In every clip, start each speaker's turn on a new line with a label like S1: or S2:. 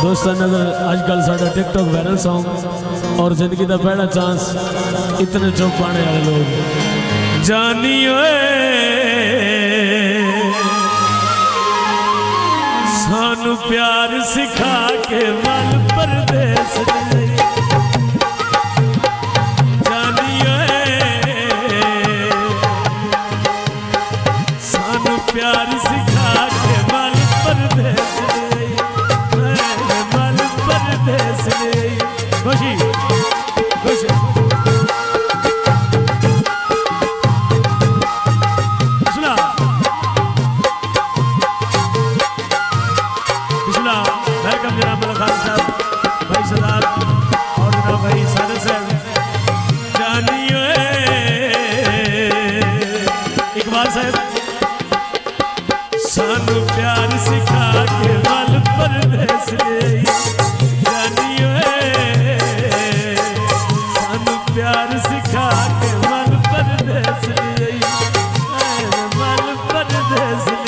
S1: दोस्तों अगर आजकल साडा टिकटॉक वायरल सॉन्ग और जिंदगी का पहला चांस इतने चौक पाने वाले लोग जानियो सानू प्यार सिखा के मल परदेस जानियो सानू प्यार सिखा के मल परदेस खुशी खुशी पिछला पिछला वेलकम जनाब खान साहब भाई सरदार और जनाब भाई सादर साहब जानियो इकबाल साहब सानू प्यार सिखा के मल परदेस प्यार सिखा के मन परदेस मन परदेस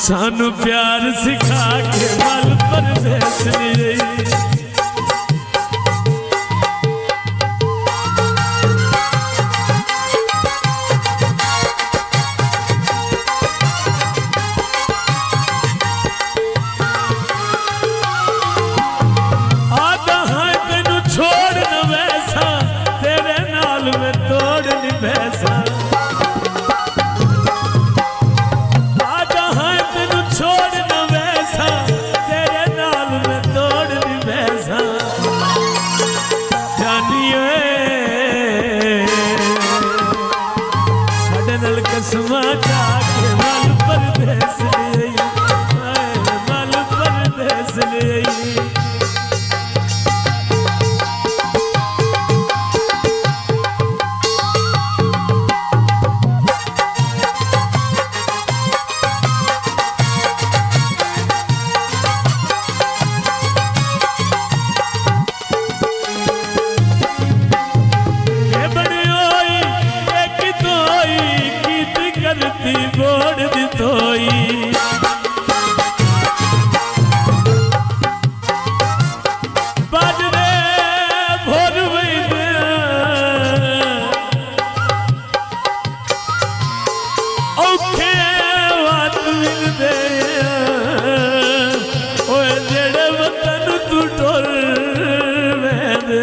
S1: सानू प्यार सिखा के मल परदेस आदा है तेनू छोड़ न वैसा तेरे नाल में तोड़ नहीं वैसा कसमा जाके मल परदेस मल परदेस बोड़ दी तोई बाजरे भोर वैदे औखे वात मिलदे ओए जेड़े वतन तू टुर वैंदे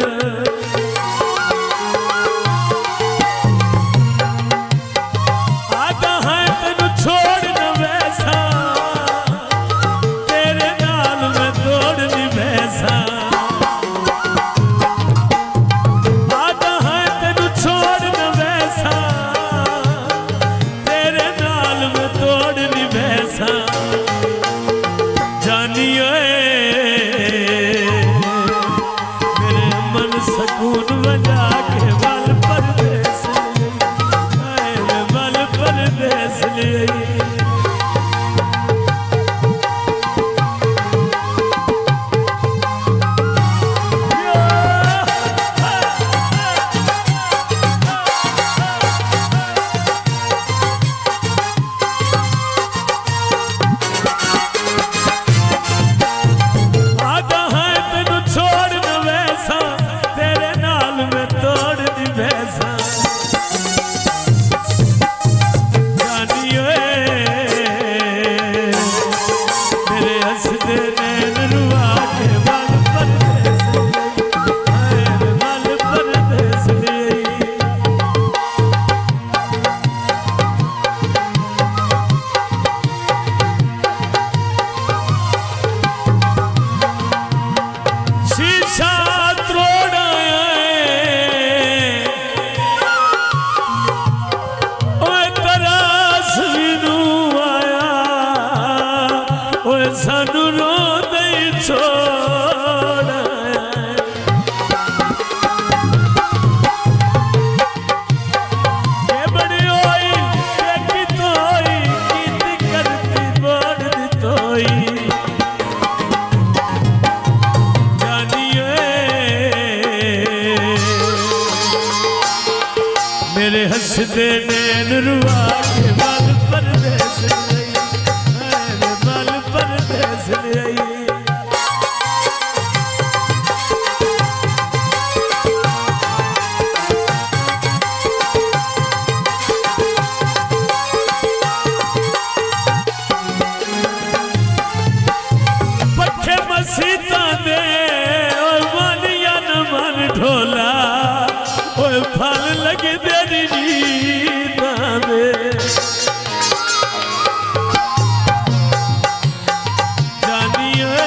S1: तोड़ हसदे नैन रुआ के मल परदेस गई, मल परदेस गई। सीता दे मानिया न मन ढोला, फल लगे तेरी नींदा दे। जानिए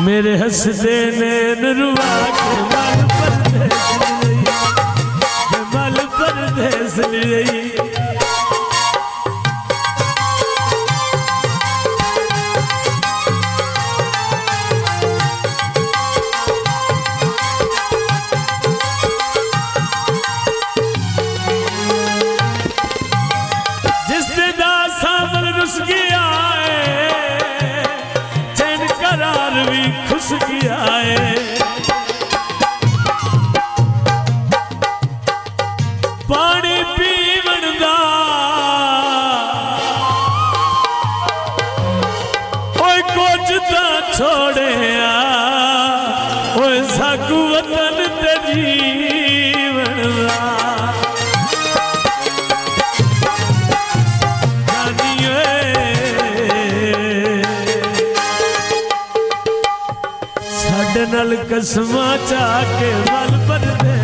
S1: मेरे हंसदे नैन रुआ के मल परदेस गई, मल परदेस गई। खुश किया है पानी पीवन दा, ओए कुछ ता छोड़े ओए साकू वतन ते जीवन दा। नल कसमा चाके मल परदेस